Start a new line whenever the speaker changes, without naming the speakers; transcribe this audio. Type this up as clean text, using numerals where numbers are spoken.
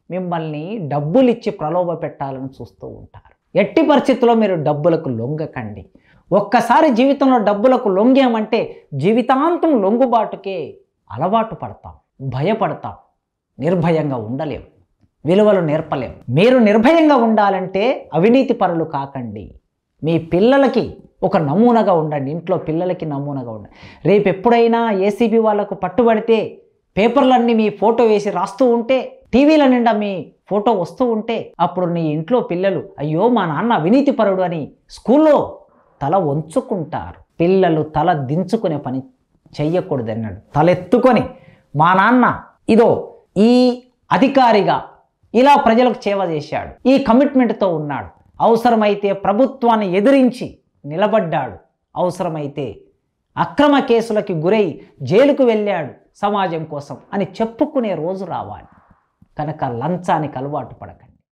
మిమ్మల్ని డబ్బులిచ్చి ప్రలోభ పెట్టాలని చూస్తూ ఉంటారు. ఎట్టి పరిస్థితుల్లో మీరు డబ్బులకు లొంగకండి. ఒక్కసారి జీవితంలో డబ్బులకు లొంగామంటే జీవితాంతం లొంగుబాటుకే అలవాటు పడతాం, భయపడతాం, నిర్భయంగా ఉండలేం, విలువలు నేర్పలేం. మీరు నిర్భయంగా ఉండాలంటే అవినీతి పరులు కాకండి. మీ పిల్లలకి ఒక నమూనాగా ఉండండి. ఇంట్లో పిల్లలకి నమూనాగా ఉండండి. రేపు ఎప్పుడైనా ఏసీబీ వాళ్ళకు పట్టుబడితే పేపర్లన్నీ మీ ఫోటో వేసి రాస్తూ ఉంటే, టీవీల నిండా మీ ఫోటో వస్తూ ఉంటే, అప్పుడు నీ ఇంట్లో పిల్లలు అయ్యో మా నాన్న అవినీతి పరుడు అని స్కూల్లో తల వంచుకుంటారు. పిల్లలు తల దించుకునే పని చెయ్యకూడదన్నాడు. తలెత్తుకొని మా నాన్న ఇదో ఈ అధికారిగా ఇలా ప్రజలకు సేవ చేశాడు, ఈ కమిట్మెంట్తో ఉన్నాడు, అవసరమైతే ప్రభుత్వాన్ని ఎదిరించి నిలబడ్డాడు, అవసరమైతే అక్రమ కేసులకి గురై జైలుకు వెళ్ళాడు సమాజం కోసం అని చెప్పుకునే రోజు రావాలి. కనుక లంచానికి అలవాటు పడకండి.